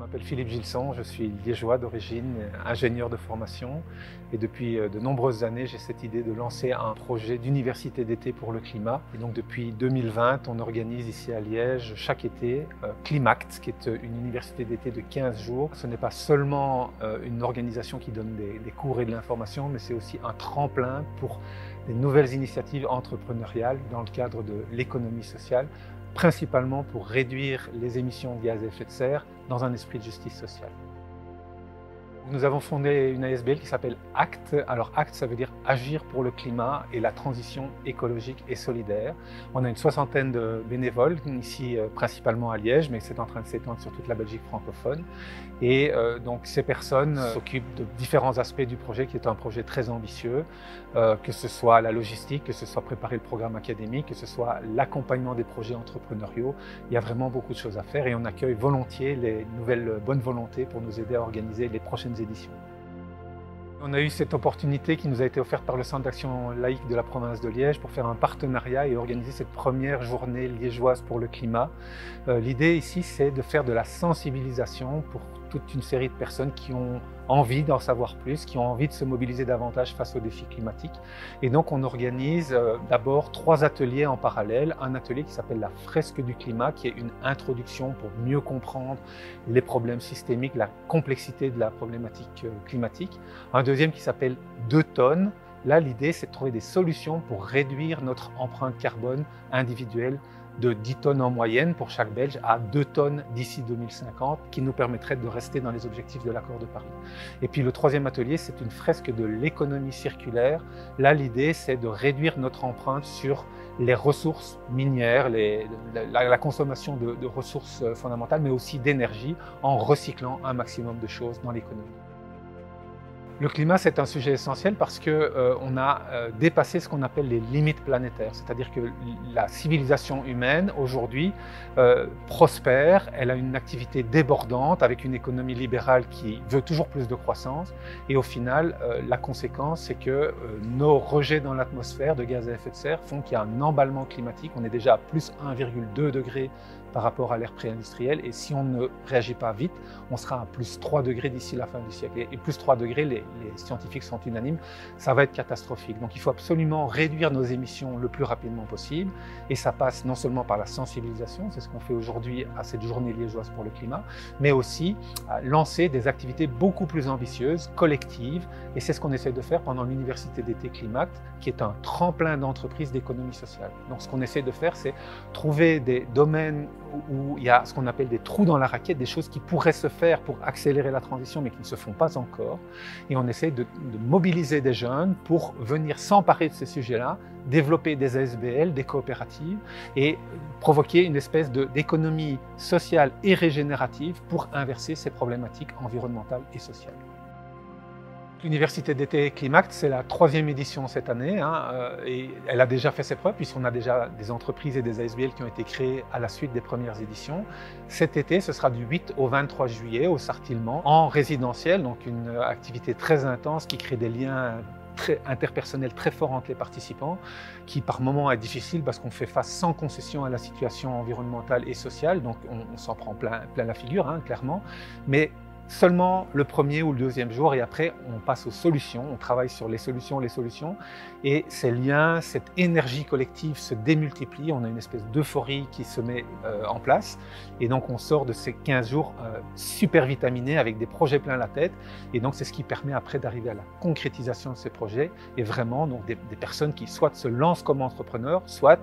m'appelle Philippe Gilson, je suis liégeois d'origine, ingénieur de formation et depuis de nombreuses années j'ai cette idée de lancer un projet d'université d'été pour le climat. Et donc depuis 2020 on organise ici à Liège chaque été Climact, qui est une université d'été de 15 jours. Ce n'est pas seulement une organisation qui donne des cours et de l'information, mais c'est aussi un tremplin pour des nouvelles initiatives entrepreneuriales dans le cadre de l'économie sociale, principalement pour réduire les émissions de gaz à effet de serre dans un esprit de justice sociale. Nous avons fondé une ASBL qui s'appelle ACT. Alors ACT, ça veut dire Agir pour le climat et la transition écologique et solidaire. On a une soixantaine de bénévoles, ici principalement à Liège, mais c'est en train de s'étendre sur toute la Belgique francophone. Et donc ces personnes s'occupent de différents aspects du projet, qui est un projet très ambitieux, que ce soit la logistique, que ce soit préparer le programme académique, que ce soit l'accompagnement des projets entrepreneuriaux. Il y a vraiment beaucoup de choses à faire et on accueille volontiers les nouvelles bonnes volontés pour nous aider à organiser les prochaines éditions. On a eu cette opportunité qui nous a été offerte par le Centre d'action laïque de la province de Liège pour faire un partenariat et organiser cette première journée liégeoise pour le climat. L'idée ici, c'est de faire de la sensibilisation pour toute une série de personnes qui ont envie d'en savoir plus, qui ont envie de se mobiliser davantage face aux défis climatiques. Et donc on organise d'abord 3 ateliers en parallèle. Un atelier qui s'appelle la fresque du climat, qui est une introduction pour mieux comprendre les problèmes systémiques, la complexité de la problématique climatique. Un deuxième qui s'appelle 2 tonnes. Là, l'idée, c'est de trouver des solutions pour réduire notre empreinte carbone individuelle de 10 tonnes en moyenne pour chaque Belge à 2 tonnes d'ici 2050, qui nous permettrait de rester dans les objectifs de l'accord de Paris. Et puis le troisième atelier, c'est une fresque de l'économie circulaire. Là, l'idée, c'est de réduire notre empreinte sur les ressources minières, la consommation de ressources fondamentales, mais aussi d'énergie, en recyclant un maximum de choses dans l'économie. Le climat, c'est un sujet essentiel parce qu'on a dépassé ce qu'on appelle les limites planétaires. C'est-à-dire que la civilisation humaine, aujourd'hui, prospère. Elle a une activité débordante avec une économie libérale qui veut toujours plus de croissance. Et au final, la conséquence, c'est que nos rejets dans l'atmosphère de gaz à effet de serre font qu'il y a un emballement climatique. On est déjà à plus 1,2 degrés par rapport à l'ère pré-industrielle. Et si on ne réagit pas vite, on sera à plus 3 degrés d'ici la fin du siècle. Et plus 3 degrés, les scientifiques sont unanimes, ça va être catastrophique. Donc il faut absolument réduire nos émissions le plus rapidement possible. Et ça passe non seulement par la sensibilisation, c'est ce qu'on fait aujourd'hui à cette journée liégeoise pour le climat, mais aussi à lancer des activités beaucoup plus ambitieuses, collectives. Et c'est ce qu'on essaie de faire pendant l'Université d'été Climact, qui est un tremplin d'entreprises d'économie sociale. Donc ce qu'on essaie de faire, c'est trouver des domaines où il y a ce qu'on appelle des trous dans la raquette, des choses qui pourraient se faire pour accélérer la transition mais qui ne se font pas encore. Et on essaie de mobiliser des jeunes pour venir s'emparer de ces sujets-là, développer des ASBL, des coopératives et provoquer une espèce d'économie sociale et régénérative pour inverser ces problématiques environnementales et sociales. L'Université d'été Climact, c'est la 3e édition cette année et elle a déjà fait ses preuves puisqu'on a déjà des entreprises et des ASBL qui ont été créées à la suite des premières éditions. Cet été, ce sera du 8 au 23 juillet au Sartillement en résidentiel, donc une activité très intense qui crée des liens interpersonnels très forts entre les participants, qui par moments est difficile parce qu'on fait face sans concession à la situation environnementale et sociale, donc on s'en prend plein la figure, clairement, mais seulement le premier ou le deuxième jour et après on passe aux solutions, on travaille sur les solutions et ces liens, cette énergie collective se démultiplie, on a une espèce d'euphorie qui se met en place et donc on sort de ces 15 jours super vitaminés avec des projets plein la tête et donc c'est ce qui permet après d'arriver à la concrétisation de ces projets et vraiment donc des personnes qui soit se lancent comme entrepreneurs, soit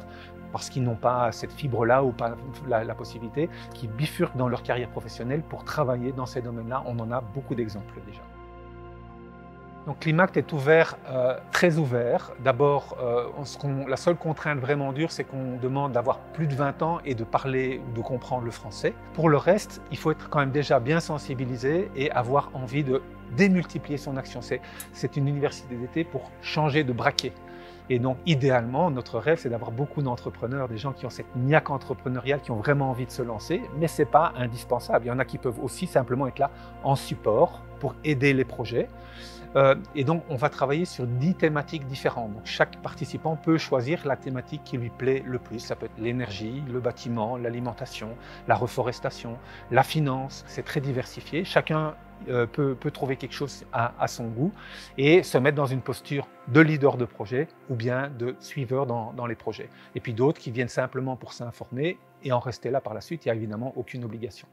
parce qu'ils n'ont pas cette fibre-là ou pas la possibilité, qui bifurquent dans leur carrière professionnelle pour travailler dans ces domaines-là. On en a beaucoup d'exemples déjà. Donc Climact est ouvert, très ouvert. D'abord, la seule contrainte vraiment dure, c'est qu'on demande d'avoir plus de 20 ans et de parler ou de comprendre le français. Pour le reste, il faut être quand même déjà bien sensibilisé et avoir envie de démultiplier son action. C'est une université d'été pour changer de braquet. Et donc, idéalement, notre rêve, c'est d'avoir beaucoup d'entrepreneurs, des gens qui ont cette niaque entrepreneuriale, qui ont vraiment envie de se lancer, mais ce n'est pas indispensable. Il y en a qui peuvent aussi simplement être là en support pour aider les projets. Et donc, on va travailler sur 10 thématiques différentes. Donc, chaque participant peut choisir la thématique qui lui plaît le plus. Ça peut être l'énergie, le bâtiment, l'alimentation, la reforestation, la finance. C'est très diversifié. Chacun peut trouver quelque chose à son goût et se mettre dans une posture de leader de projet ou bien de suiveur dans les projets. Et puis d'autres qui viennent simplement pour s'informer et en rester là par la suite. Il n'y a évidemment aucune obligation.